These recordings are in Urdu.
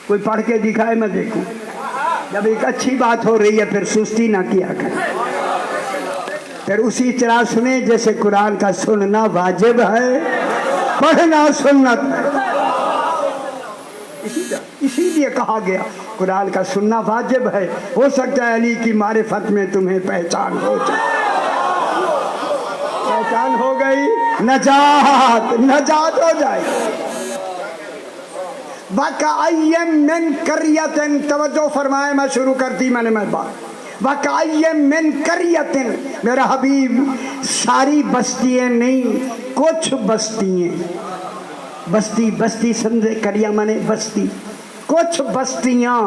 کوئی پڑھ کے دکھائے میں دیکھوں. جب ایک اچھی بات ہو رہی ہے پھر سستی نہ کیا کریں. پھر اسی طرح سنیں جیسے قرآن کا سننا واجب ہے، پڑھنا سنت ہے. اسی لیے کہا گیا قرآن کا سننا واجب ہے. ہو سکتا ہے علی کی معرفت میں تمہیں پہچان ہو جائے. پہچان ہو گئی نجات ہو جائے. وَكَأَيٍّ مِّن قَرْيَةٍ، توجہ فرمائے، میں شروع کر دی میں نے بات. وَكَأَيٍّ مِّن قَرْيَةٍ، میرا حبیب ساری بستیاں نہیں، کچھ بستیاں. بستی بستی سمجھے، قریہ مانے بستی. کچھ بستیاں.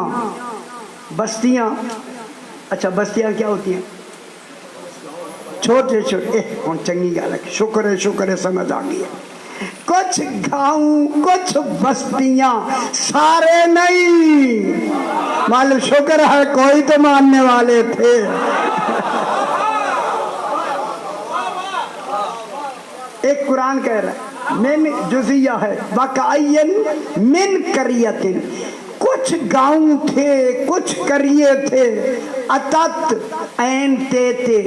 بستیاں اچھا بستیاں کیا ہوتی ہیں؟ چھوٹے چھوٹے. چنگی گال ہے، شکر ہے سمجھ آ گئی. کچھ گاؤں کچھ بستیاں، سارے نہیں. معلوم شکر ہے کوئی تو ماننے والے تھے. ایک قرآن کہہ رہا ہے من جزیہ ہے. وَكَأَيٍّ مِّن قَرْيَةٍ، کچھ گاؤں تھے کچھ قریے تھے. اتت عین تے تھے.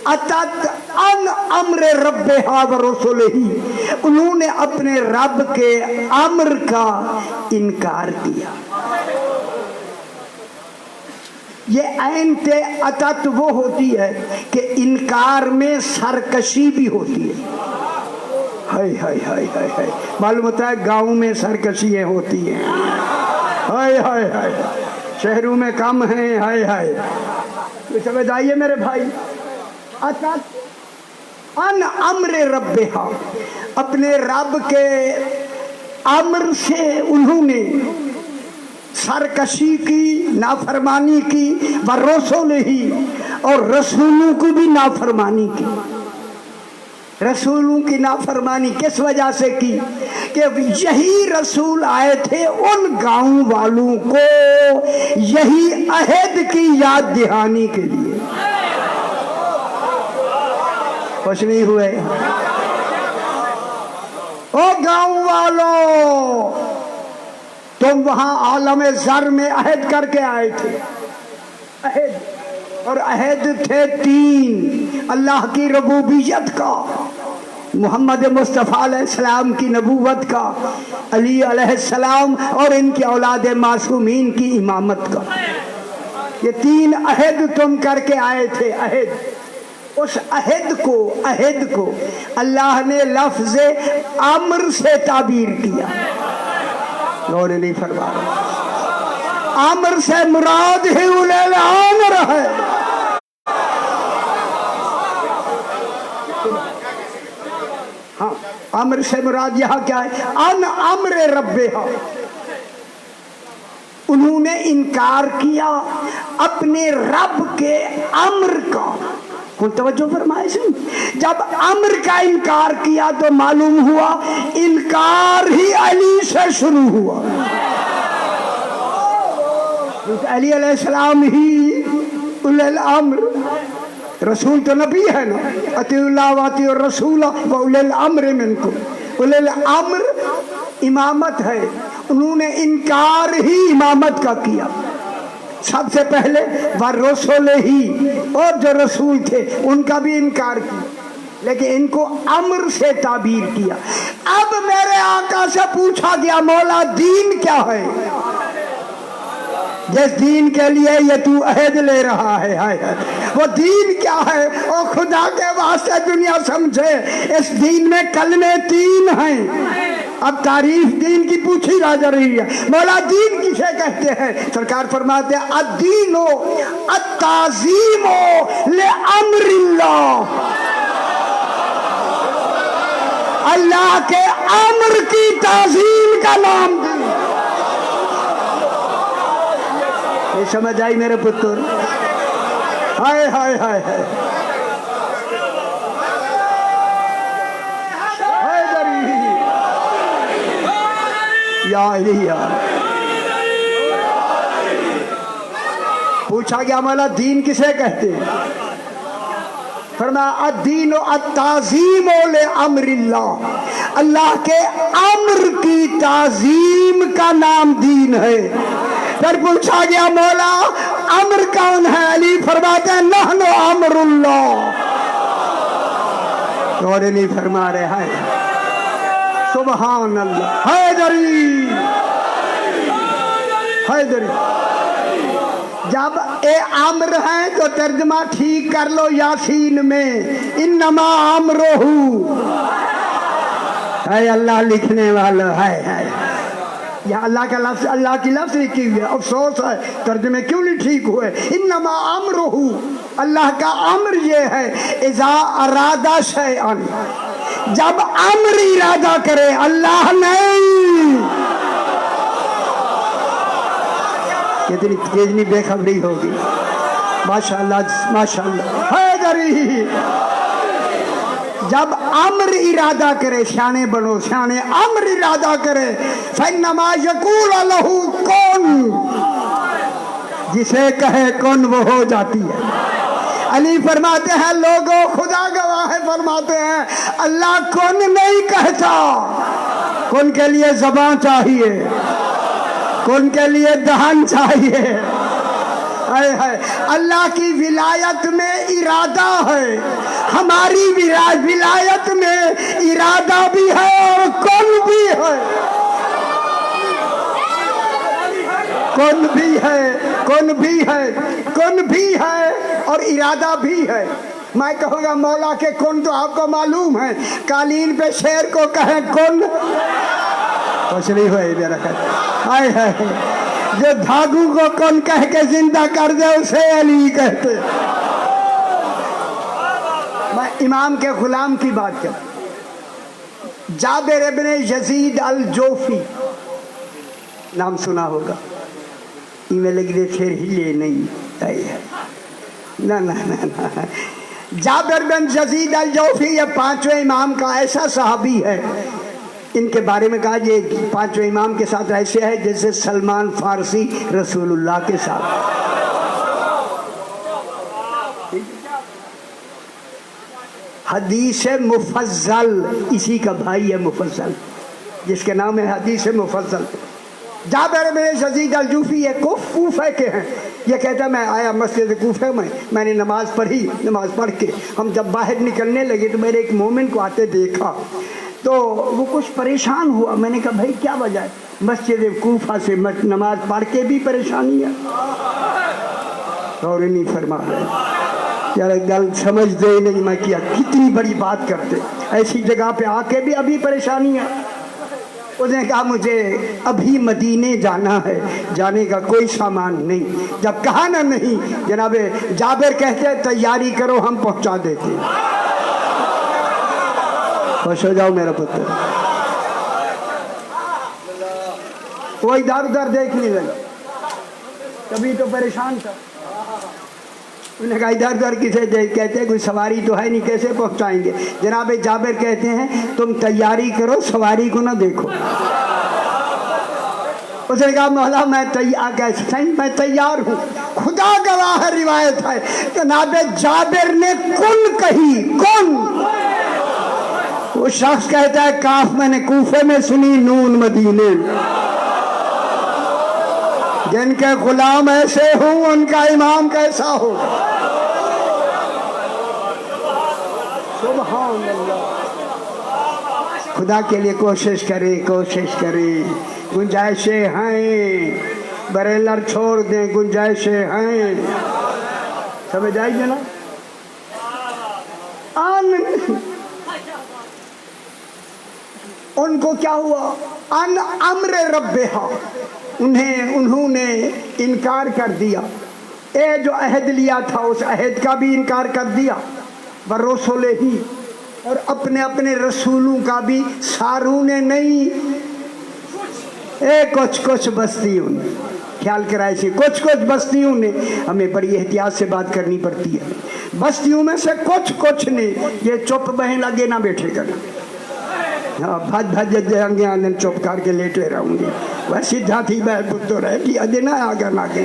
اتت ان امر ربها ورسلہ، انہوں نے اپنے رب کے امر کا انکار کیا. یہ عین تے اتت وہ ہوتی ہے کہ انکار میں سرکشی بھی ہوتی ہے. ہائے ہائے ہائے ہائے ہائے. معلوم ہوتا ہے گاؤں میں سرکشیاں ہوتی ہیں. ہائے ہائے ہائے. شہروں میں کم ہیں. ہائے ہائے. سمجھ آئیے میرے بھائی. اتت ان امر ربہا، اپنے رب کے امر سے انہوں نے سرکشی کی، نافرمانی کی. ورسولہ، اور رسولوں کو بھی نافرمانی کی. رسولوں کی نافرمانی کس وجہ سے کی؟ کہ یہی رسول آئے تھے ان گاؤں والوں کو یہی عہد کی یاد دہانی کے لیے. خوش نہیں ہوئے؟ او گاؤں والوں، تم وہاں عالم زر میں عہد کر کے آئے تھے. عہد، اور عہد تھے 3: اللہ کی ربوبیت کا، محمد مصطفیٰ علیہ السلام کی نبوت کا، علی علیہ السلام اور ان کی اولاد معصومین کی امامت کا. یہ 3 عہد تم کر کے آئے تھے. عہد، اس عہد کو اللہ نے لفظ امر سے تعبیر کیا. غور نہیں فرما رہا. امر سے مراد ہی الامر ہے. ہاں، امر سے مراد یہاں کیا ہے؟ ان امر ربہا، انہوں نے انکار کیا اپنے رب کے امر کا. کون توجہ فرمائے سے؟ جب امر کا انکار کیا تو معلوم ہوا انکار ہی علی سے شروع ہوا. علی علیہ السلام ہی اولی الامر، رسول تو نبی ہے نا. اطیعوا اللہ واطیعوا الرسول واولی الامر منکم. اولی الامر امامت ہے، انہوں نے انکار ہی امامت کا کیا. سب سے پہلے ورسولہ ہی، اور جو رسول تھے ان کا بھی انکار کیا، لیکن ان کو امر سے تعبیر کیا. اب میرے آقا سے پوچھا گیا مولا دین کیا ہے؟ جس دین کے لیے یہ تو عہد لے رہا ہے، وہ دین کیا ہے؟ او خدا کے واسطے دنیا سمجھے، اس دین میں کلمے 3 ہیں. اب تعریف دین کی پوچھی جا رہی ہے. مولا دین کسے کہتے ہیں؟ سرکار فرماتے ہیں الدین التعظیم لامر اللہ، اللہ کے امر کی تعظیم کا نام دین. یہ سمجھ آئی میرے پتر؟ ہائے ہائے ہائے ہائے. یا علی، پوچھا گیا مولا دین کسے کہتے ہیں؟ فرمایا الدین التعظیم لامراللہ، اللہ کے امر کی تعظیم کا نام دین ہے۔ پھر پوچھا گیا مولا امر کون ہے؟ علی فرماتے ہیں نحن امر اللہ۔ اور نہیں فرما رہے ہیں سبحان اللہ، حیدری حیدری۔ جب اے امر ہے تو ترجمہ ٹھیک کر لو یاسین میں، انما امرہ ہے، اللہ لکھنے والا ہے۔ یا اللہ کا لفظ، اللہ کی لفظ لکھی ہوئی ہے، افسوس ہے ترجمے کیوں نہیں ٹھیک ہوئے۔ انما امرہ، اللہ کا امر یہ ہے اذا ارادہ شیئا، جب امر ارادہ کرے، اللہ نہیں۔ کتنی بے خبری ہوگی، ماشاءاللہ ماشاءاللہ حیدری۔ جب امر ارادہ کرے، شانے بنو شانے، امر ارادہ کرے فَإِنَّمَا يَقُولُ لَهُ کن، جسے کہے کن وہ ہو جاتی ہے۔ علی فرماتے ہیں لوگوں خدا گواہ ہے، فرماتے ہیں اللہ کن نہیں کہتا، کن کے لیے زبان چاہیے، کن کے لیے دہن چاہیے۔ اللہ کی ولایت میں ارادہ ہے، ہماری ولایت میں ارادہ بھی ہے اور کن بھی ہے، کن بھی ہے، کن بھی ہے، کن بھی ہے اور ارادہ بھی ہے۔ میں کہوں گا مولا کے کن تو آپ کو معلوم ہے، قالین پہ شیر کو کہیں کن، کچھ نہیں ہوئے میرا خیال۔ ہائے ہائے، جو دھاگو کو کن کہہ کے زندہ کر دے اسے علی کہتے۔ میں امام کے غلام کی بات کروں، جابر ابن یزید الجوفی، نام سنا ہوگا، میں لکھ دے پھر ہی لے نہیں، نہ جابر بن یزید الجوفی یہ پانچویں امام کا ایسا صحابی ہے، ان کے بارے میں کہا یہ پانچویں امام کے ساتھ ایسے ہے جیسے سلمان فارسی رسول اللہ کے ساتھ۔ حدیث مفضل، اسی کا بھائی ہے مفضل، جس کے نام ہے حدیث مفضل۔ جابر بن یزید الجوفی یہ کوفہ کے ہیں، یہ کہتا ہے میں آیا مسجد کوفہ میں نے نماز پڑھی، نماز پڑھ کے ہم جب باہر نکلنے لگے تو میں نے ایک مومن کو آتے دیکھا، تو وہ کچھ پریشان ہوا۔ میں نے کہا بھائی کیا وجہ ہے؟ مسجد کوفہ سے نماز پڑھ کے بھی پریشانی ہے؟ اور نہیں فرما رہے یار، گل سمجھ دے نہیں میں کیا کتنی بڑی بات کرتے، ایسی جگہ پہ آ کے بھی ابھی پریشانی ہے۔ اس نے کہا مجھے ابھی مدینے جانا ہے، جانے کا کوئی سامان نہیں۔ جب کہا نا نہیں، جناب جابر کہتے تیاری کرو ہم پہنچا دیتے۔ خوش ہو جاؤ میرا پتر۔ وہ ادھر ادھر دیکھنے لگا، کبھی تو پریشان تھا، انہوں نے کہا ادھر ادھر کسے کہتے ہیں کوئی سواری تو ہے نہیں، کیسے پہنچائیں گے؟ جناب جابر کہتے ہیں تم تیاری کرو سواری کو نہ دیکھو۔ اس نے کہا مولا میں تیار ہوں، خدا گواہ ہے روایت ہے جناب جابر نے کن کہی، کن۔ وہ شخص کہتا ہے کاف میں نے کوفے میں سنی، نون مدینے۔ جن کے غلام ایسے ہوں ان کا امام کیسا ہوگا؟ سبحان اللہ۔ خدا کے لیے کوشش کریں، کوشش کریں، گنجائشیں ہیں، بریلر چھوڑ دیں، گنجائشیں ہیں، سمجھ آئی جناب؟ ان کو کیا ہوا؟ ان امر ربہا، انہوں نے انکار کر دیا، اے جو عہد لیا تھا اس عہد کا بھی انکار کر دیا، برسولے ہی، اور اپنے اپنے رسولوں کا بھی، ساروں نے نہیں، کچھ بستیوں نے، خیال کرائے سے کچھ بستیوں نے، ہمیں بڑی احتیاط سے بات کرنی پڑتی ہے، بستیوں میں سے کچھ نے، یہ چپ بہیں لگے نہ بیٹھے کرنا، بھج جائیں گے آنگن چپ کر کے لیٹے رہوں گے، وہ سیدھا تھی میں تو رہ کی ادنا آگے ناگے،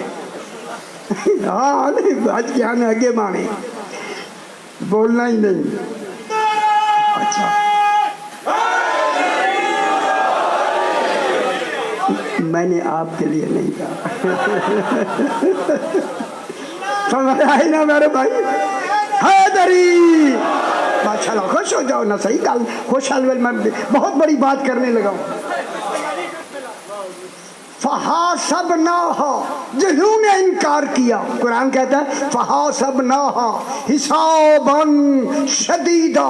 ہاں بھج کے آنے آگے مانے۔ بولنا ہی نہیں. اچھا میں نے آپ کے لیے نہیں کہا. سمجھ آئی نا میرے بھائی؟ حیدری ماشاءاللہ خوش ہو جاؤ نا. صحیح گل خوش حال میں بہت بڑی بات کرنے لگا ہوں. فحاسبناہا جنہوں نے انکار کیا. قرآن کہتا ہے فحاسبناہا حسابا شدیدا.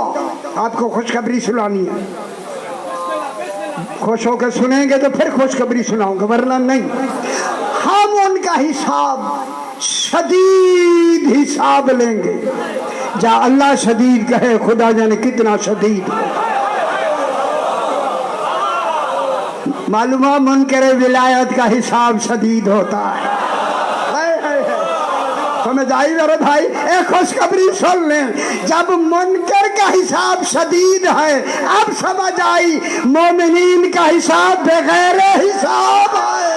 آپ کو خوشخبری سنانی ہے. خوش ہو کے سنیں گے تو پھر خوشخبری سناؤں گا ورنہ نہیں. ہم ان کا حساب شدید حساب لیں گے. جا اللہ شدید کہے خدا جانے کتنا شدید. معلومہ منکر ولایت کا حساب شدید ہوتا ہے. سمجھ آئی میرے بھائی؟ ایک خوشخبری سن لیں. جب منکر کا حساب شدید ہے اب سمجھ آئی مومنین کا حساب بغیر حساب ہے.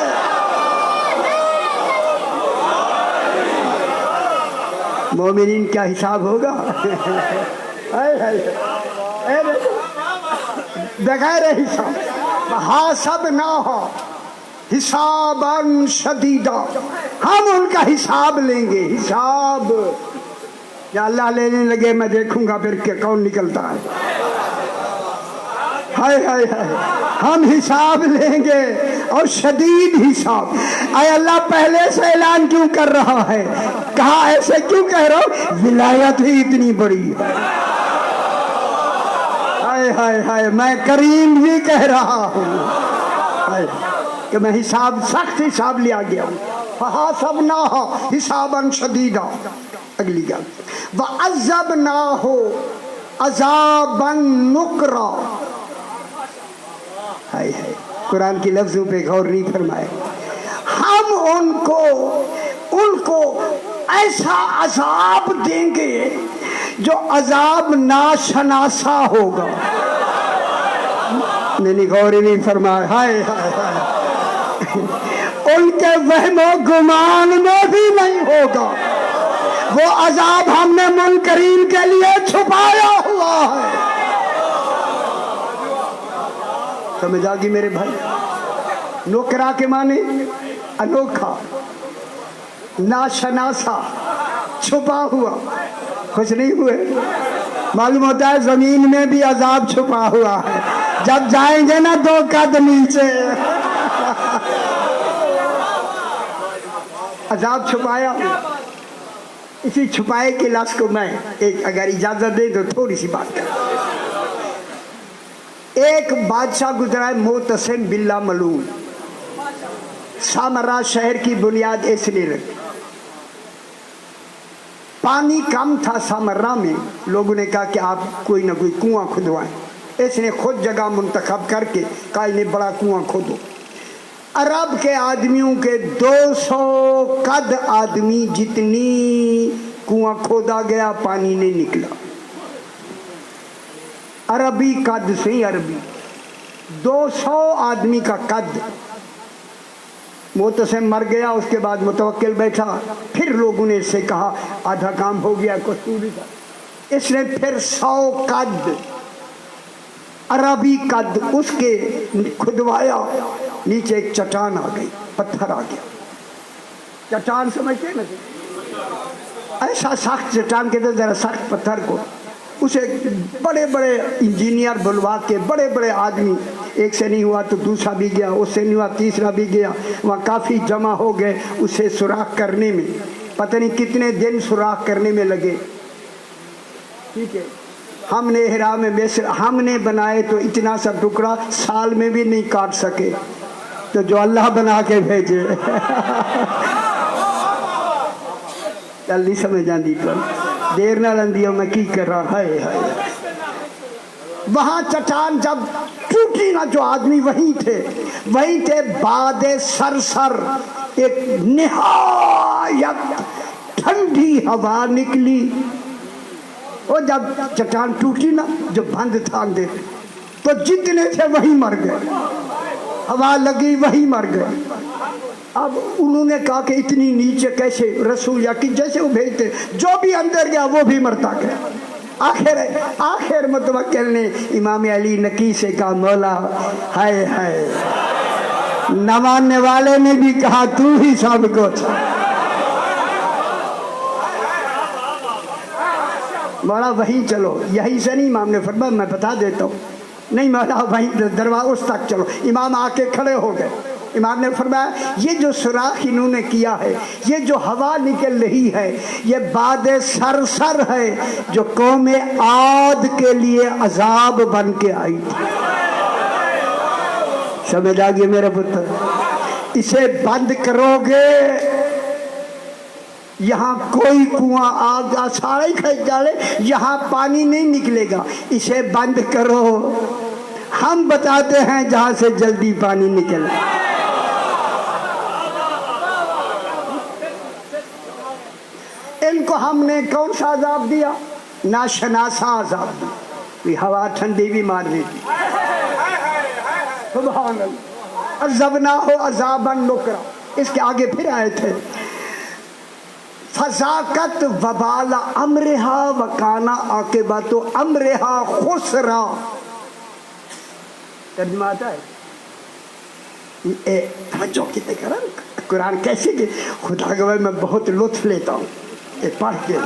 مومنین کیا حساب ہوگا؟ بغیر حساب. حاسبناہا حسابا شدیدا. ہم ان کا حساب لیں گے. حساب یا اللہ لینے لگے میں دیکھوں گا پھر کہ کون نکلتا ہے. ہائے ہائے ہائے ہم حساب لیں گے اور شدید حساب. اے اللہ پہلے سے اعلان کیوں کر رہا ہے؟ کہا ایسے کیوں کہہ رہا ہوں؟ ولایت ہی اتنی بڑی ہے. ہائے ہائے ہائے میں کریم بھی کہہ رہا ہوں کہ میں حساب سخت حساب لیا گیا ہوں. فحاسبناہا حسابا شدیدا. اگلی گل وعذبناہ عذابا نکرا. ہائے ہائے قرآن کی لفظوں پہ غور نہیں فرمائے. ہم ان کو ایسا عذاب دیں گے جو عذاب ناشناسا ہوگا. نہیں غور نہیں فرمایا. ہائے ہائے ہائے ان کے وہم و گمان میں بھی نہیں ہوگا. وہ عذاب ہم نے منکرین کے لیے چھپایا ہوا ہے. سمجھ آگی میرے بھائی؟ نکرا کے معنی انوکھا، ناشناسا، چھپا ہوا. خوش نہیں ہوئے؟ معلوم ہوتا ہے زمین میں بھی عذاب چھپا ہوا ہے. جب جائیں گے نا 2 قدم نیچے عذاب چھپایا. اسی چھپائے کے لفظ کو میں ایک اگر اجازت دے تو تھوڑی سی بات کروں. ایک بادشاہ گزرا ہے معتصم باللہ ملعون. سامرا شہر کی بنیاد اس نے رکھی. پانی کم تھا سامرا میں. لوگوں نے کہا کہ آپ کوئی نہ کوئی کنواں کھدوائیں. اس نے خود جگہ منتخب کر کے کہا انہیں بڑا کنواں کھودو. عرب کے آدمیوں کے 200 قد آدمی جتنی کنواں کھودا گیا پانی نہیں نکلا. عربی قد سے عربی 200 آدمی کا قد. معتصم مر گیا. اس کے بعد متوکل بیٹھا. پھر لوگوں نے اس سے کہا آدھا کام ہو گیا کچھ بھی تھا. اس نے پھر 100 قد عربی قد اس کے کھدوایا. نیچے ایک چٹان آ گئی، پتھر آ گیا. چٹان سمجھتے ہیں نا؟ ایسا سخت چٹان کہتے ہیں ذرا سخت پتھر کو. اسے بڑے بڑے انجینئر بلوا کے بڑے بڑے آدمی، ایک سے نہیں ہوا تو دوسرا بھی گیا، اس سے نہیں ہوا تیسرا بھی گیا. وہاں کافی جمع ہو گئے. اسے سوراخ کرنے میں پتہ نہیں کتنے دن سوراخ کرنے میں لگے. ٹھیک ہے. ہم نے احرام مصر ہم نے بنائے تو اتنا سا ٹکڑا سال میں بھی نہیں کاٹ سکے. تو جو اللہ بنا کے بھیجے جلدی سمجھ آندی پر دیر نہ لندی میں کی کر رہا ہے. وہاں چٹان جب ٹوٹی نا جو آدمی وہیں تھے باد سرسر ایک نہایت ٹھنڈی ہوا نکلی. وہ جب چٹان ٹوٹی نا جو بند تھا اندر تو جتنے تھے وہی مر گئے. ہوا لگی وہی مر گئے. اب انہوں نے کہا کہ اتنی نیچے کیسے رسول، یا کہ جیسے وہ بھیجتے جو بھی اندر گیا وہ بھی مرتا گیا۔ آخر متوکل نے امام علی نقی سے کہا مولا ہائے ہائے، نہ ماننے والے نے بھی کہا تو ہی سب کچھ۔ مولا وہیں چلو، یہیں سے نہیں، امام نے فرمایا میں بتا دیتا ہوں، نہیں مولا وہیں دروازہ اس تک چلو۔ امام آ کے کھڑے ہو گئے، امام نے فرمایا یہ جو سوراخ انہوں نے کیا ہے، یہ جو ہوا نکل رہی ہے، یہ باد سرسر ہے جو قوم عاد کے لیے عذاب بن کے آئی تھی۔ سمجھ آ گیا میرا پتر؟ اسے بند کرو گے یہاں کوئی کنواں آگ سارا ہی کھینچ ڈالے، یہاں پانی نہیں نکلے گا، اسے بند کرو، ہم بتاتے ہیں جہاں سے جلدی پانی نکلے۔ ان کو ہم نے کون سا عذاب دیا؟ ناشناسا عذاب دیا، ہوا ٹھنڈی بھی مار دی تھی۔ سبحان اللہ، عذبناہ عذابا نکرا۔ اس کے آگے پھر آئے تھے فذاقت وبال امرہا وکانا عاقبت امرہا خسرا۔ ترجمہ آتا ہے؟ توجہ کتنے کرا قرآن کیسے کہ خدا گواہ میں بہت لطف لیتا ہوں پڑھ کے،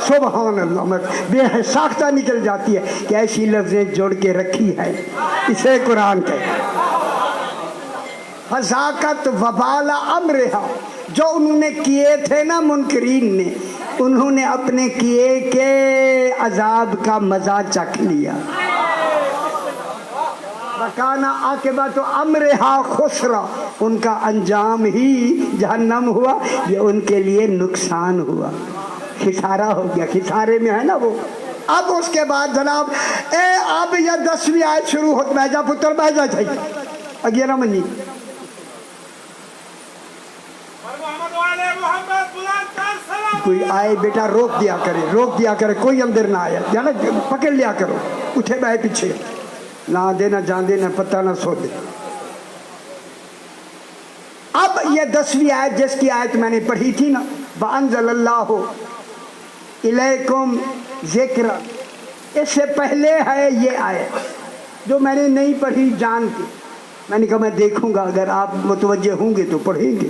سبحان اللہ، میں بے ساختہ نکل جاتی ہے کہ ایسی لفظیں جوڑ کے رکھی ہے، اسے قرآن کہتے ہیں۔ فذاقت وبال امرہا، جو انہوں نے کیے تھے نا منکرین نے، انہوں نے اپنے کیے کے عذاب کا مزہ چکھ لیا۔ وکانا عاقبت امرہا خسرا، ان کا انجام ہی جہنم ہوا، یہ ان کے لیے نقصان ہوا، خسارہ ہو گیا، خسارے میں ہے نا وہ۔ اب اس کے بعد جناب اب یہ 10ویں آیت شروع ہوتی، بیجا پتر بیجا چاہیے 11 منی۔ کوئی آئے بیٹا روک دیا کرے، کوئی اندر نہ آیا، یا نا پکڑ لیا کرو، اٹھے بائے پیچھے، نہ دینا جان دینا پتہ نہ سو دے۔ اب یہ 10ویں آیت جس کی آیت میں نے پڑھی تھی نا، وَأَنزَلَ اللَّهُ إِلَيْكُمْ ذِكْرًا، اس سے پہلے ہے یہ آیت جو میں نے نہیں پڑھی جان کے، میں نے کہا میں دیکھوں گا اگر آپ متوجہ ہوں گے تو پڑھیں گے۔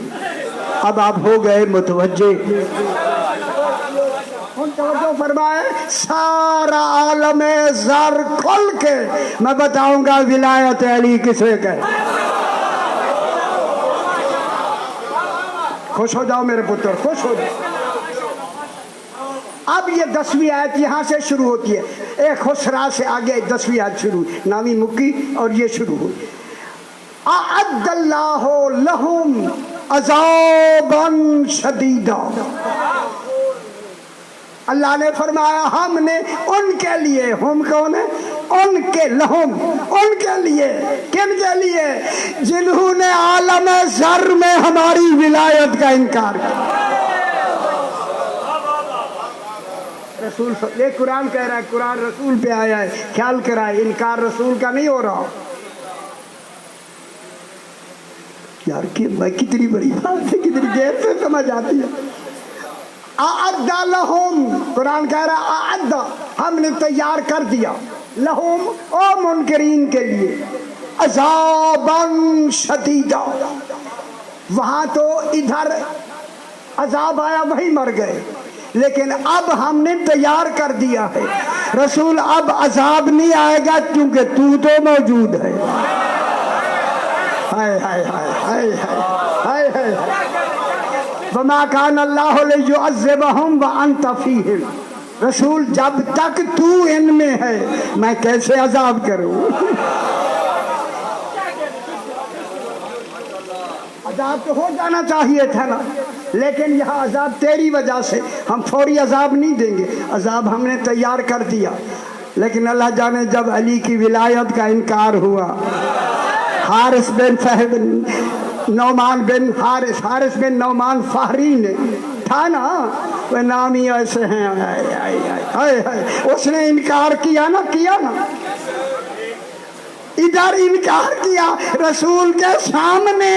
اب آپ ہو گئے متوجہ، توجہ فرمائے، سارا عالم زر کھل کے میں بتاؤں گا ولایت علی کسے کہے۔ خوش ہو جاؤ میرے پتر، خوش ہو جاؤ۔ اب یہ 10ویں آیت یہاں سے شروع ہوتی ہے، ایک خسرا سے آگے 10ویں آیت شروع، نامی مکی اور یہ شروع ہوئی۔ اعد اللہ لہم عذابا شدیدا، اللہ نے فرمایا ہم نے ان کے لیے، ہم کون ہیں؟ ان کے، لہم ان کے لیے، کن کے لیے؟ جنہوں نے عالم ذر میں ہماری ولایت کا انکار کیا۔ رسول یہ قرآن کہہ رہا ہے، قرآن رسول پہ آیا ہے، خیال کرائے انکار رسول کا نہیں ہو رہا۔ یار کہ میں کتنی بڑی بات ہے، کتنی دیر سے سمجھ آتی ہے۔ اعد لہم، قرآن کہہ رہا اعد، ہم نے تیار کر دیا، لہم او منکرین کے لیے، عذابا شدیدا، وہاں تو ادھر عذاب آیا وہی مر گئے، لیکن اب ہم نے تیار کر دیا ہے رسول، اب عذاب نہیں آئے گا کیونکہ تو موجود ہے۔ ہائے ہائے ہائے ہائے ہائے ہائے وما کان اللہ لیعذبہم وانت فیہم، رسول جب تک تو ان میں ہے میں کیسے عذاب کروں؟ عذاب تو ہو جانا چاہیے تھا نا، لیکن یہاں عذاب تیری وجہ سے، ہم فوری عذاب نہیں دیں گے، عذاب ہم نے تیار کر دیا۔ لیکن اللہ جانے جب علی کی ولایت کا انکار ہوا، حارث بن صاحب نعمان بن حارث بن نعمان فہری نے تھا نا، وہ نام ہی ایسے ہیں، اس نے انکار کیا نا، ادھر انکار کیا رسول کے سامنے،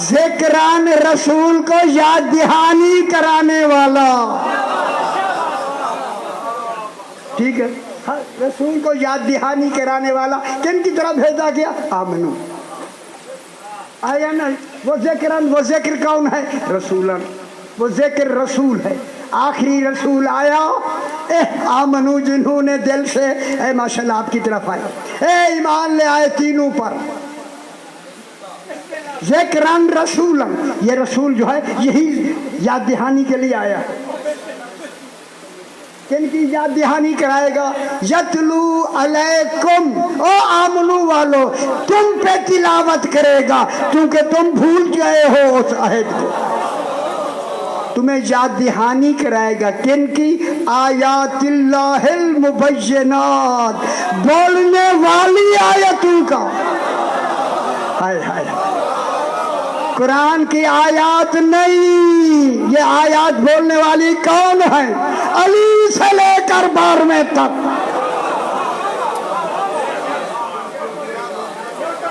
ذکران رسول کو یاد دہانی کرانے والا. ٹھیک ہے, رسول کو یاد دہانی کرانے والا کن کی طرح بھیجا گیا؟ آمنو. آیا نا وہ ذکران, وہ ذکر کون ہے؟ رسولن. وہ ذکر رسول ہے. آخری رسول آیا آمنو, جنہوں نے دل سے اے ماشاءاللہ آپ کی طرف آئے, اے ایمان لے آئے تینوں پر. ذکران رسولن, یہ رسول جو ہے یہی یاد دہانی کے لیے آیا. کن کی یاد دہانی کرائے گا؟ یتلو علیکم, او آمنو والو تم پہ تلاوت کرے گا کیونکہ تم بھول گئے ہو اس عہد کو. تمہیں یاد دہانی کرائے گا کن کی؟ آیات اللہ المبینات, بولنے والی آیتوں کا. ہائے ہائے, قرآن کی آیات نہیں, یہ آیات بولنے والی کون ہے؟ علی سے لے کر 12ویں تک.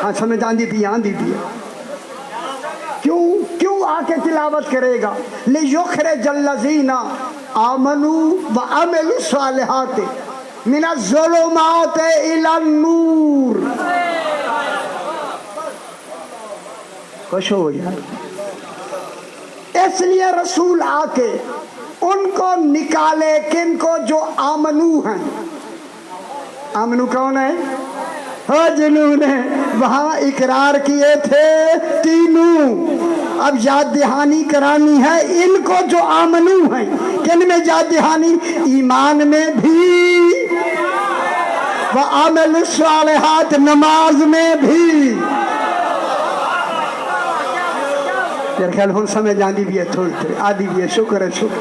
ہاں سمجھ آندی تھی, آندی تھی. کیوں آ کے تلاوت کرے گا؟ لِيُخْرِجَ الَّذِينَ آمَنُوا وَعَمِلُوا الصَّالِحَاتِ مِنَ الظُّلُمَاتِ إِلَى النُّورِ. خوش ہو یار. اس لیے رسول آ کے ان کو نکالے کن کو؟ جو آمنو ہیں. آمنو کون ہے؟ ہاں جنہوں نے وہاں اقرار کیے تھے تینوں. اب یاد دہانی کرانی ہے ان کو جو آمنو ہیں. کن میں یاد دہانی؟ ایمان میں بھی, وَعَمِلُوا الصَّالِحَاتِ نماز میں بھی. میرے خیال ہوں سمجھ آدھی بھی ہے, تھوڑی آدھی بھی ہے. شکر ہے, شکر.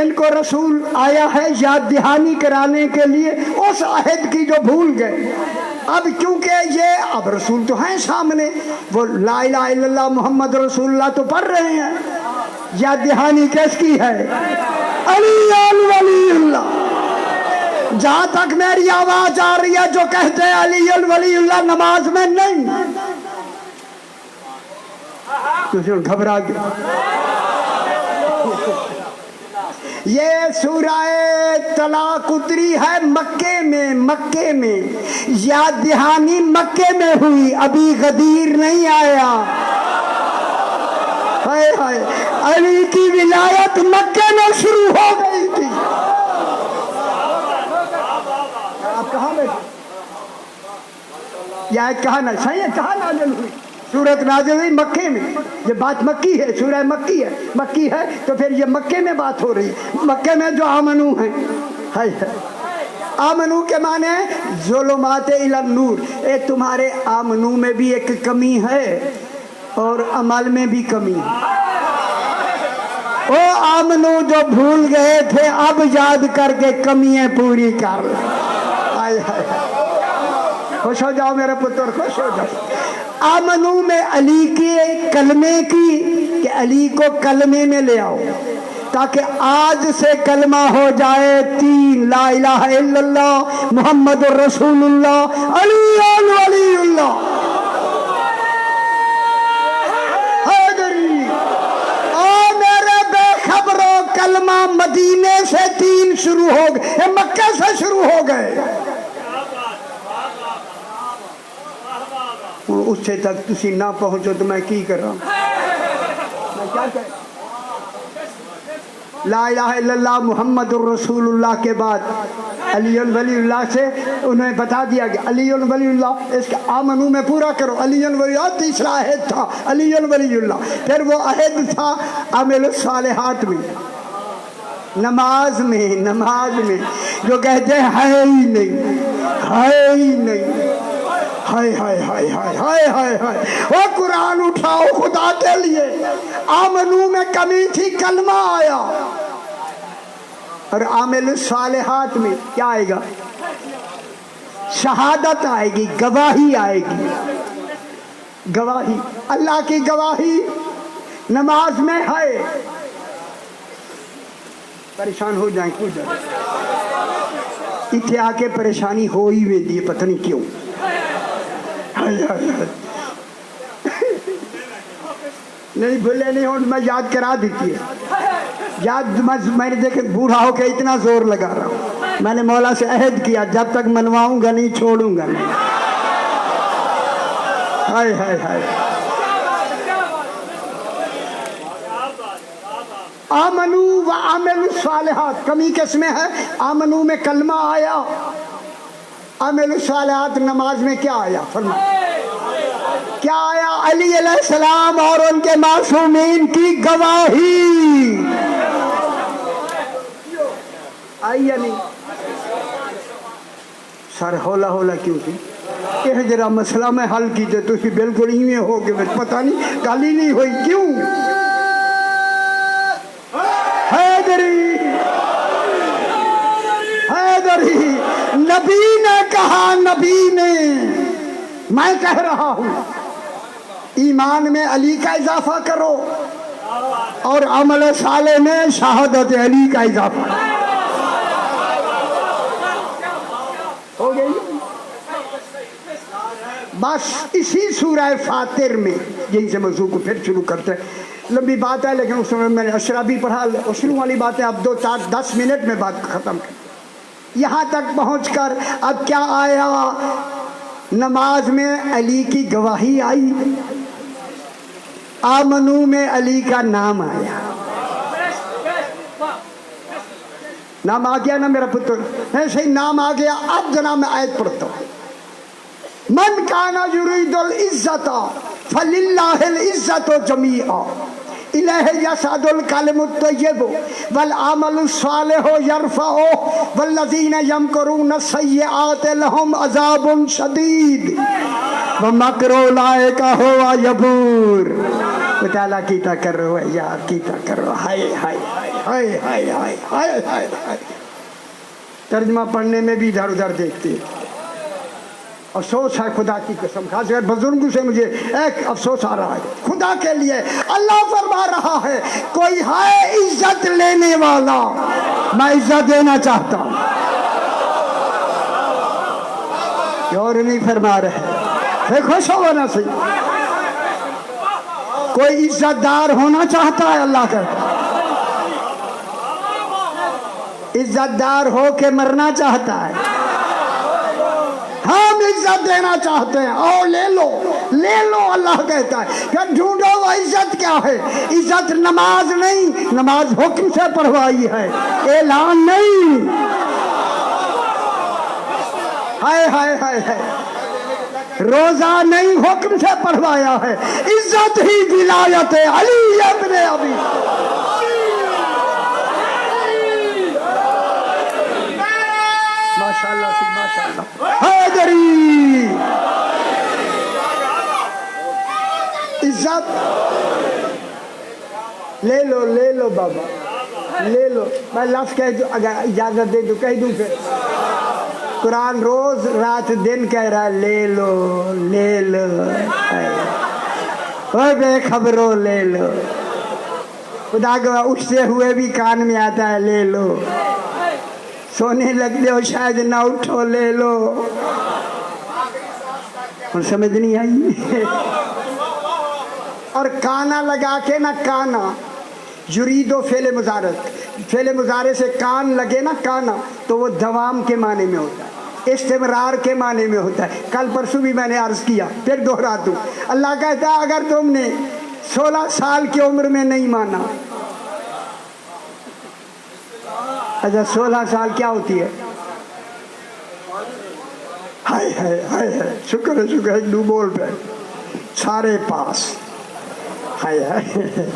ان کو رسول آیا ہے یاد دہانی کرانے کے لیے اس عہد کی جو بھول گئے. اب کیونکہ یہ اب رسول تو ہیں سامنے, وہ لا الہ الا اللہ محمد رسول اللہ تو پڑھ رہے ہیں. یاد دہانی کس کی ہے؟ علی ولی اللہ. جہاں تک میری آواز آ رہی ہے جو کہتے ہیں علی ولی اللہ نماز میں نہیں, تو گھبرا گیا. یہ سورہ طلاق اتری ہے مکے میں. مکے میں یاد دہانی مکے میں ہوئی, ابھی غدیر نہیں آیا. ہائے ہائے, علی کی ولایت مکے میں شروع ہو گئی تھی. آپ کہاں بیٹھے؟ یہ آیت کہاں نازل صحیح ہے, کہاں نازل ہوئی؟ سورت نازل ہوئی مکے میں. یہ بات مکی ہے, سورہ مکی ہے. مکی ہے تو پھر یہ مکے میں بات ہو رہی ہے. مکے میں جو آمنو ہیں, آمنو کے معنی ظلمات الی النور. اے تمہارے آمنو میں بھی ایک کمی ہے اور عمل میں بھی کمی ہے. او آمنو جو بھول گئے تھے اب یاد کر کے کمیاں پوری کر. ہائے ہائے, خوش ہو جاؤ میرے پتر, خوش ہو جاؤ. آمنو میں علی کے کلمے کی, کہ علی کو کلمے میں لے آؤ تاکہ آج سے کلمہ ہو جائے 3 لا الہ الا اللہ محمد رسول اللہ علی ولی اللہ. حیدری او میرے بے خبروں, کلمہ مدینے سے 3 شروع ہو گئے, مکہ سے شروع ہو گئے. اس سے تک تسی نہ پہنچو تو میں کی کر رہا ہوں؟ میں کیا کہہ؟ لا الہ الا اللہ محمد الرسول اللہ کے بعد علی ولی اللہ سے انہیں بتا دیا گیا علی ولی اللہ. اس کے آمنو میں پورا کرو. علی ولی اللہ تیسرا عہد تھا, علی ولی اللہ. پھر وہ عہد تھا عمل الصالحات میں, نماز میں. نماز میں جو کہتے ہیں ہے ہی نہیں, ہے ہی نہیں. ہائے ہائے ہائے ہائے ہائے ہائے ہائے. وہ قرآن اٹھاؤ خدا کے لیے. آمنو میں کمی تھی, کلمہ آیا. اور عامل الصالحات میں کیا آئے گا؟ شہادت آئے گی, گواہی آئے گی. گواہی, اللہ کی گواہی نماز میں ہے. پریشان ہو جائیں, ہو جائیں. اتنے آ کے پریشانی ہو ہی ویندی ہے, پتہ نہیں کیوں. نہیں بھولے نہیں ہوں، میں یاد کرا دیتی ہے یاد. میں نے دیکھے بوڑھا ہو کے اتنا زور لگا رہا ہوں. میں نے مولا سے عہد کیا جب تک منواؤں گا نہیں چھوڑوں گا نہیں. ہائے ہائے ہائے. آمنو و عاملوا الصالحات. کمی کس میں ہے؟ آمنو میں کلمہ آیا، عاملوا الصالحات نماز میں کیا آیا؟ فرمائیں کیا آیا؟ علی علیہ السلام اور ان کے معصومین کی گواہی آئی یا نہیں؟ سر ہولا ہولا کیوں تھی؟ یہ جرا مسئلہ میں حل کیتے تو اسی بالکل ہی ہو کے پتہ نہیں گالی نہیں ہوئی کیوں؟ حیدری حیدری نبی نے کہا، نبی نے، میں کہہ رہا ہوں ایمان میں علی کا اضافہ کرو اور عمل صالح میں شہادت علی کا اضافہ ہو گئی. بس اسی سورہ فاتر میں یہی سے موضوع کو پھر شروع کرتے ہیں. لمبی بات ہے لیکن اس میں نے اشرا بھی پڑھا. اشروں والی باتیں اب 2-4-10 منٹ میں بات ختم کر. یہاں تک پہنچ کر اب کیا آیا؟ نماز میں علی کی گواہی آئی، آمنو میں علی کا نام آیا. نام آ گیا نا میرا پتر، ایسے ہی نام آ گیا. اب جناب میں آیت پڑھتا ہوں. من کان یرید العزت فللہ العزت جمیعا الیہ یصعد الکلم الطیب والعمل الصالح یرفعہ والذین یمکرون السیئات لہم عذاب شدید ومکر اولئک ھو یبور. مطالعہ کیتا کرو یار، کیتا کرو. ہائے ہائے ہائے ہائے ہائے ہائے ہائے ہائے. ترجمہ پڑھنے میں بھی ادھر ادھر دیکھتے ہیں. افسوس ہے خدا کی قسم، خاص کر بزرگوں سے مجھے ایک افسوس آ رہا ہے خدا کے لیے. اللہ فرما رہا ہے کوئی ہے عزت لینے والا، میں عزت دینا چاہتا ہوں. اور نہیں فرما رہے، خوش ہو نا صحیح. کوئی عزت دار ہونا چاہتا ہے، اللہ کہتا ہے عزت دار ہو کے مرنا چاہتا ہے. ہم عزت دینا چاہتے ہیں، اور لے لو لے لو. اللہ کہتا ہے کہ ڈھونڈو وہ عزت کیا ہے. عزت نماز نہیں، نماز حکم سے پڑھوائی ہے، اعلان نہیں. ہائے ہائے ہائے ہائے. روزہ نہیں، حکم سے پڑھوایا ہے. عزت ہی ولایت علی ابن ابی. ماشاءاللہ سے ماشاءاللہ. حیدری عزت لے لو لے لو بابا لے لو. میں لفظ کہہ دوں، اگر اجازت دے دو کہہ دوں. پھر قرآن روز رات دن کہہ رہا ہے لے لو لے لو. اوے بے خبرو لے لو. خدا گواہ اٹھتے ہوئے بھی کان میں آتا ہے لے لو. سونے لگتے ہو شاید نہ اٹھو لے لو. اور سمجھ نہیں آئی. اور کانا لگا کے نا، کانا یریدو فعل مضارع، فعل مضارع سے کان لگے نا کانا تو وہ دوام کے معنی میں ہوتا ہے، استمرار کے معنی میں ہوتا ہے. کل پرسوں بھی میں نے عرض کیا، پھر دوہرا دوں. اللہ کہتا ہے اگر تم نے 16 سال کی عمر میں نہیں مانا. اچھا 16 سال کیا ہوتی ہے؟ ہائے ہائے ہائے ہائے. شکر ہے شکر ہے دو بول پہ سارے پاس. ہائے ہائے.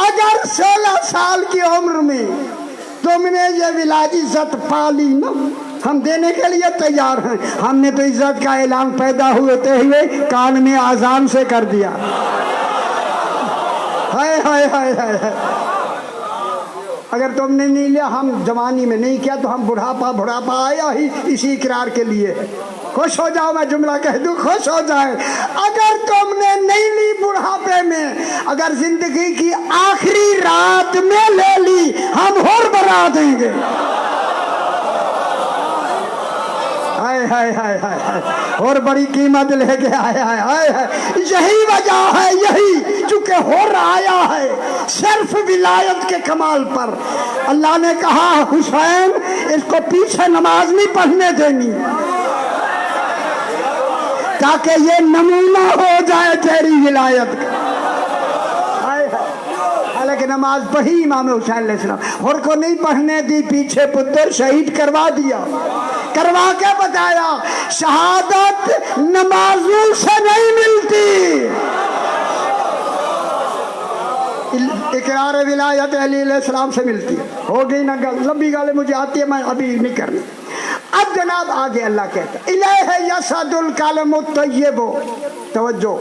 اگر 16 سال کی عمر میں تم نے یہ ولایت عزت پالی نا، ہم دینے کے لیے تیار ہیں. ہم نے تو عزت کا اعلان پیدا ہوتے ہوئے کان میں اذان سے کر دیا. ہائے ہائے ہائے ہائے. اگر تم نے نہیں لیا، ہم جوانی میں نہیں کیا تو ہم بڑھاپا آیا ہی اسی اقرار کے لیے. خوش ہو جاؤ، میں جملہ کہہ دوں خوش ہو جائے. اگر تم نے نہیں لی بڑھاپے میں، اگر زندگی کی آخری رات میں لے لی، ہم اور بڑھا دیں گے. ہائے ہائے ہائے ہائے. اور بڑی قیمت لے کے آیا ہے. یہی وجہ ہے، یہی چونکہ ہو رہا ہے صرف ولایت کے کمال پر۔ اللہ نے کہا حسین اس کو پیچھے نماز نہیں پڑھنے دینی تاکہ یہ نمونہ ہو جائے تیری ولایت کا۔ حالانکہ نماز پڑھی امام حسین علیہ السلام، اور کو نہیں پڑھنے دی، پیچھے پتر شہید کروا دیا۔ کروا کے بتایا شہادت نمازوں سے نہیں ملتی، اقرار ولایت علی علیہ السلام سے ملتی۔ ہو گئی نا گل، لمبی گالیں مجھے آتی ہے، میں ابھی نہیں کرنی۔ اب جناب آگے اللہ کہتا ہے الیہ یصعد الکلم الطیب، توجہ،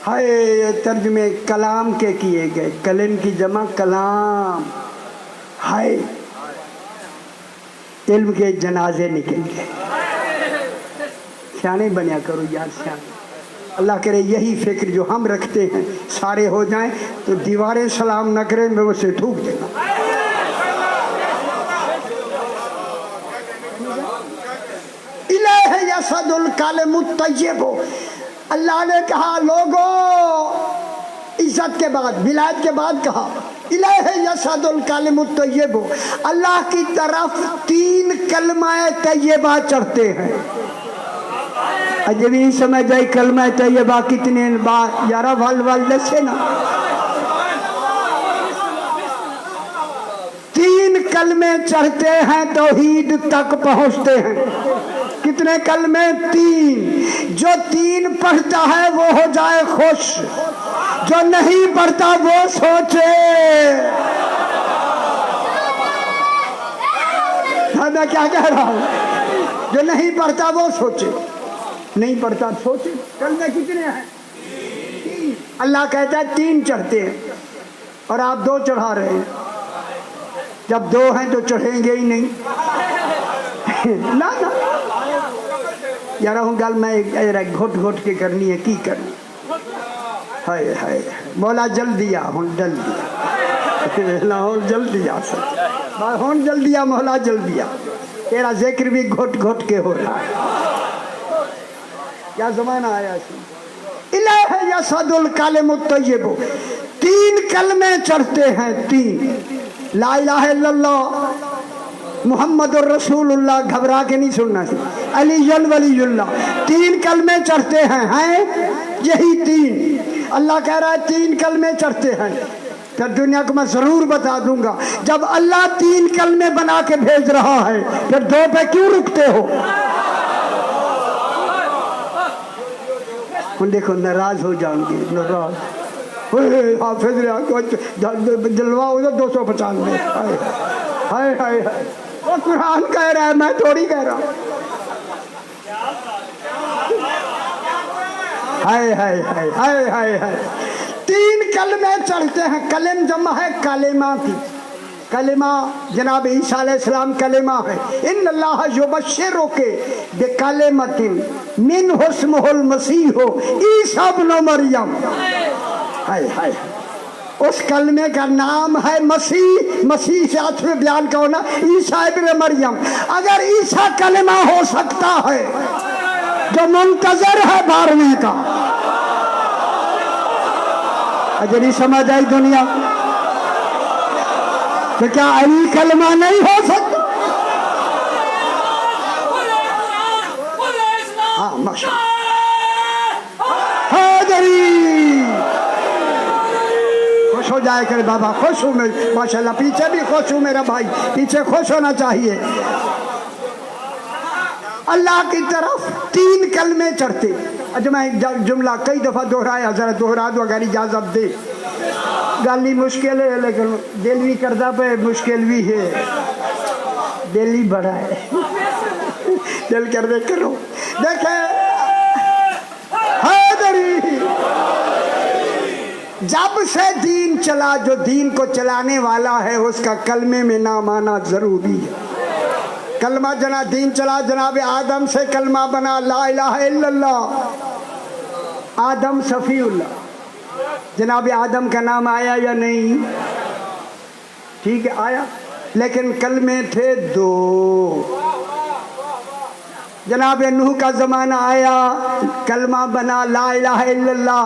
ہائے ترجمے کلام کے کیے گئے، کلم کی جمع کلام، ہائے علم کے جنازے نکل گئے۔ سیانے بنیا کرو یار، سیانے۔ اللہ کرے یہی فکر جو ہم رکھتے ہیں سارے ہو جائیں تو دیواریں سلام نہ کریں، میں اسے تھوک دینا۔ الیہ یصعد الکلم الطیب، اللہ نے کہا لوگوں، عزت کے بعد ولایت کے بعد کہا الیہ یصعد الکلم الطیب، اللہ کی طرف 3 کلمہ طیبہ چڑھتے ہیں۔ اجبی سمجھ جائے کلمہ طیبہ کتنے بار یارہ ول سے نا، 3 کلمے چڑھتے ہیں توحید تک پہنچتے ہیں۔ کتنے کلمے؟ 3۔ جو 3 پڑھتا ہے وہ ہو جائے خوش، جو نہیں پڑھتا وہ سوچے۔ میں کیا کہہ رہا ہوں؟ جو نہیں پڑھتا وہ سوچے، نہیں پڑھتا سوچے۔ کلمے کتنے ہیں؟ 3۔ اللہ کہتا ہے 3 چڑھتے ہیں اور آپ 2 چڑھا رہے ہیں۔ جب 2 ہیں تو چڑھیں گے ہی نہیں۔ نہ یار ہوں گل میں گھٹ گھٹ کے کرنی ہے، کی کرنی؟ ہائے ہائے مولا جلدی آ، ہوں جلدی آ، ہوں جلدی آ، ہوں جلدی آ مولا جلدی آ، تیرا ذکر بھی گھٹ گھٹ کے ہو رہا ہے۔ کیا زمانہ آیا سی؟ الیہ یصعد الکلم الطیب، 3 کلمے چڑھتے ہیں، 3 لا الہ الا اللہ محمد الرسول اللہ، گھبرا کے نہیں سننا سی، علی ولی اللہ، 3 کلمے چڑھتے ہیں یہی 3۔ اللہ کہہ رہا ہے 3 کلمے چڑھتے ہیں، پھر دنیا کو میں ضرور بتا دوں گا جب اللہ 3 کلمے بنا کے بھیج رہا ہے پھر 2 پہ کیوں رکتے ہو؟ دیکھو ناراض ہو جاؤں گی، ناراض حافظ جلوہ ادھر 295، ہائے ہائے ہائے، وہ قرآن کہہ رہا ہے، میں تھوڑی کہہ رہا ہوں۔ ہائے ہائے ہائے ہائے ہائے ہائے، 3 کلمے چڑھتے ہیں۔ کلم جمع ہے کلمہ کی، کلمہ جناب عیسیٰ علیہ السلام کلمہ ہے۔ ان اللہ یبشرک بکلمۃ منہ اسمہ المسیح عیسیٰ ابن مریم، ہائے ہائے، اس کلمے کا نام ہے مسیح، مسیح سے عطف بیان کا ہونا عیسیٰ ابن مریم۔ اگر عیسیٰ کلمہ ہو سکتا ہے جو منتظر ہے 12ویں کا، اگر نہیں سمجھ آئی دنیا تو کیا علی کلمہ نہیں ہو سکتا؟ ہاں ماشاء حیدری، خوش ہو جائے کرے بابا، خوش ہوں میں ماشاءاللہ، پیچھے بھی خوش ہوں میرا بھائی، پیچھے خوش ہونا چاہیے۔ اللہ کی طرف 3 کلمے چڑھتے۔ اچھا میں جملہ کئی دفعہ دہرایا، ذرا دہرا دو اگر اجازت دے۔ گالی مشکل ہے لیکن دل بھی کردہ پہ مشکل بھی ہے، دل ہی بڑا ہے، دل کر دے کرو۔ دیکھیں حیدری، جب سے دین چلا، جو دین کو چلانے والا ہے اس کا کلمے میں نام آنا ضروری ہے۔ کلمہ جنا دین چلا، جناب آدم سے کلمہ بنا لا الہ الا اللہ، آدم صفی اللہ، جناب آدم کا نام آیا یا نہیں؟ ٹھیک ہے آیا، لیکن کلمے تھے 2۔ جناب نوح کا زمانہ آیا، کلمہ بنا لا الہ الا اللہ،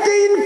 3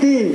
3।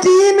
3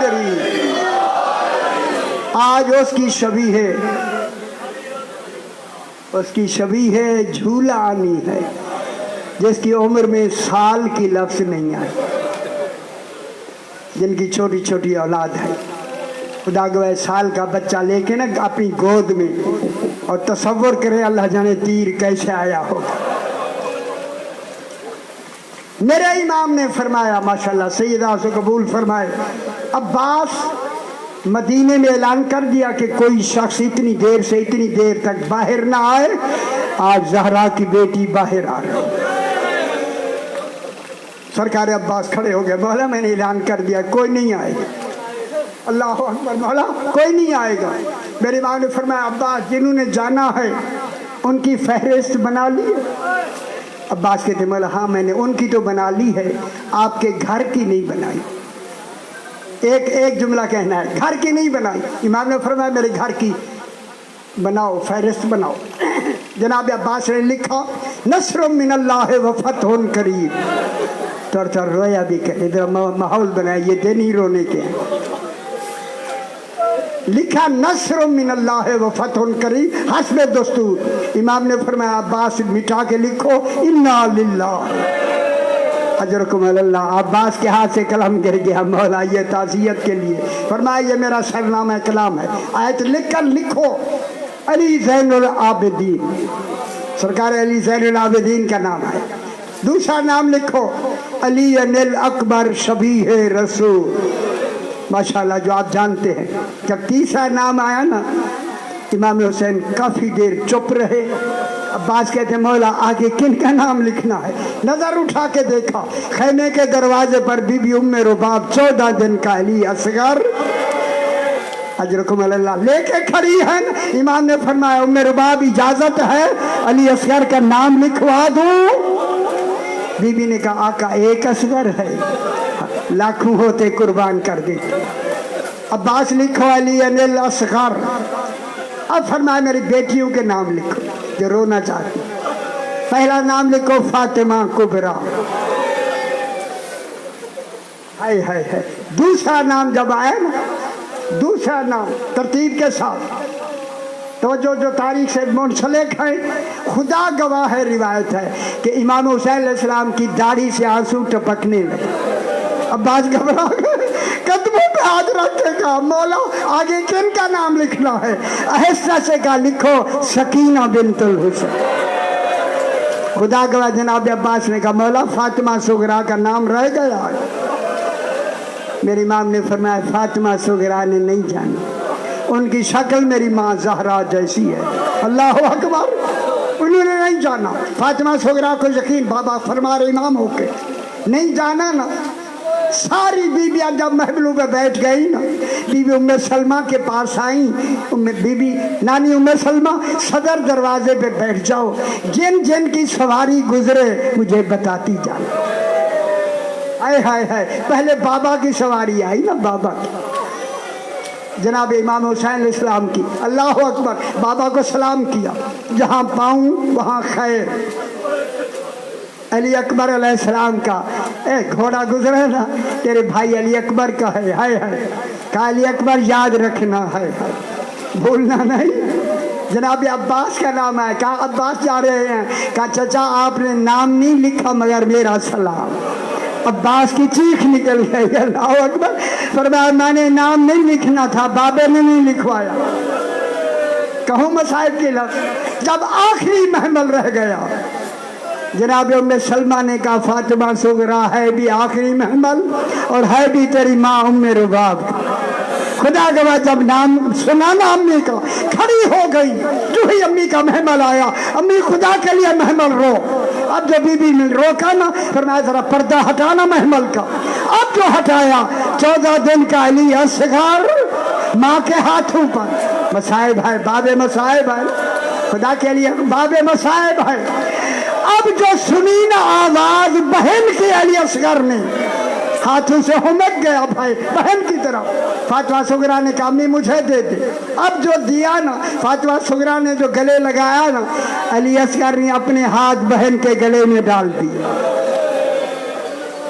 حیدری آج اس کی شبیہ ہے، اس کی شبیہ ہے جھولا آنی ہے جس کی عمر میں سال کی لفظ نہیں آئی، جن کی چھوٹی چھوٹی اولاد ہے، خدا گواہ سال کا بچہ لے کے نا اپنی گود میں، اور تصور کرے اللہ جانے تیر کیسے آیا ہوگا۔ میرے امام نے فرمایا ماشاءاللہ سیدہ سے قبول فرمائے، عباس مدینے میں اعلان کر دیا کہ کوئی شخص اتنی دیر سے اتنی دیر تک باہر نہ آئے، آج زہرا کی بیٹی باہر آ رہی۔ سرکار عباس کھڑے ہو گئے، مولا میں نے اعلان کر دیا کوئی نہیں آئے گا۔ اللہ اکبر، مولا کوئی نہیں آئے گا۔ میرے امام نے فرمایا عباس جنہوں نے جانا ہے ان کی فہرست بنا لی؟ عباس کہتے مولا ہاں میں نے ان کی تو بنا لی ہے، آپ کے گھر کی نہیں بنائی۔ ایک جملہ کہنا ہے، گھر کی نہیں بنائی۔ امام نے فرمایا میرے گھر کی بناؤ، فہرست بناؤ۔ جناب عباس نے لکھا نصر من اللہ و فتح قریب، تر تر رویا بھی کہ ادھر ماحول بنایا، یہ دن ہی رونے کے ہیں۔ لکھا نصر من اللہ و فتح قریب حسب دستور۔ امام نے فرمایا عباس مٹا کے لکھو انا للہ اجرکم اللہ۔ عباس کے ہاتھ سے قلم گر گیا، مولا یہ تعزیت کے لیے۔ فرمایا یہ میرا سرنامہ کلام ہے، آیت لکھ کر لکھو علی زین العابدین، سرکار علی زین العابدین کا نام ہے۔ دوسرا نام لکھو علی الاکبر شبیہ رسول، ماشاءاللہ جو آپ جانتے ہیں۔ جب تیسرا نام آیا نا امام حسین کافی دیر چپ رہے۔ عباس کہتے ہیں مولا آگے کن کا نام لکھنا ہے؟ نظر اٹھا کے دیکھا، خیمے کے دروازے پر بی بی ام رباب 14 دن کا علی اصغر اجرکم اللہ لے کے کھڑی ہیں۔ امام نے فرمایا ام رباب اجازت ہے علی اصغر کا نام لکھوا دوں؟ بی بی نے کہا آقا ایک اصغر ہے، لاکھوں ہوتے قربان کر دیتے۔ عباس لکھو علی الاصغر۔ اب فرمایا میری بیٹیوں کے نام لکھو جو رونا چاہتی۔ پہلا نام لکھو فاطمہ کبریٰ، ہائے ہائے ہائے۔ دوسرا نام جب آیا نا، دوسرا نام ترتیب کے ساتھ توجہ جو تاریخ سے منسلک ہے، خدا گواہ ہے، روایت ہے کہ امام حسین علیہ السلام کی داڑھی سے آنسو ٹپکنے لگے۔ عباس گھبرا گئے، قدموں پہ ہاتھ رکھ کے کہا مولا آگے کن کا نام لکھنا ہے؟ آہستہ سے کہا لکھو سکینہ بنت الحسین۔ خدا گواہ جناب عباس نے کہا مولا فاطمہ صغریٰ کا نام رہ گیا۔ میرے امام نے فرمایا فاطمہ صغریٰ نے نہیں جانا، ان کی شکل میری ماں زہرا جیسی ہے۔ اللہ اکبر، انہوں نے نہیں جانا فاطمہ صغریٰ کو یقین، بابا فرما رہے امام ہو کے نہیں جانا نا۔ ساری بیویاں جب محفلوں پہ بیٹھ گئی نا، بی بی ام سلمہ کے پاس آئیں، بی بی نانی ام سلمہ صدر دروازے پہ بیٹھ جاؤ، جن جن کی سواری گزرے مجھے بتاتی جانا۔ ہائے ہائے ہائے، پہلے بابا کی سواری آئی نا، بابا کی، جناب امام حسین علیہ السلام کی۔ اللہ اکبر، بابا کو سلام کیا، جہاں پاؤں وہاں خیر۔ علی اکبر علیہ السلام کا گھوڑا گزرا نا، تیرے بھائی علی اکبر کا ہے، ہائے ہائے، کہا علی اکبر یاد رکھنا ہے، بھولنا نہیں۔ جناب عباس کا نام ہے، کہا عباس جا رہے ہیں، کہا چچا آپ نے نام نہیں لکھا مگر میرا سلام۔ عباس کی چیخ نکل گئی، اللہ اکبر، فرمایا میں نے نام نہیں لکھنا تھا، بابے نے نہیں لکھوایا۔ کہوں مصائب کے لفظ، جب آخری محمل رہ گیا جناب ام سلمہ نے کہا فاطمہ صغریٰ ہے بھی آخری محمل اور ہے بھی تیری ماں ام رباب۔ خدا گواہ جب نام سنا نا امی کا، کھڑی ہو گئی، جو ہی امی کا محمل آیا، امی خدا کے لیے محمل رو۔ اب جو بی بی نے روکا نا، فرمایا ذرا پردہ ہٹانا محمل کا۔ اب جو ہٹایا 14 دن کا علی اصغر ماں کے ہاتھوں پر۔ مصائب ہے، باب مصائب ہے، خدا کے لیے باب مصائب ہے۔ اب جو سنی نا آواز بہن کی علی اصغر نے، ہاتھوں سے ہمک گیا بھائی بہن کی طرف۔ فاطمہ صغریٰ نے کہا امی مجھے دے دے۔ اب جو دیا نا، فاطمہ صغریٰ نے جو گلے لگایا نا، علی اصغر نے اپنے ہاتھ بہن کے گلے میں ڈال دی۔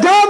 2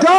2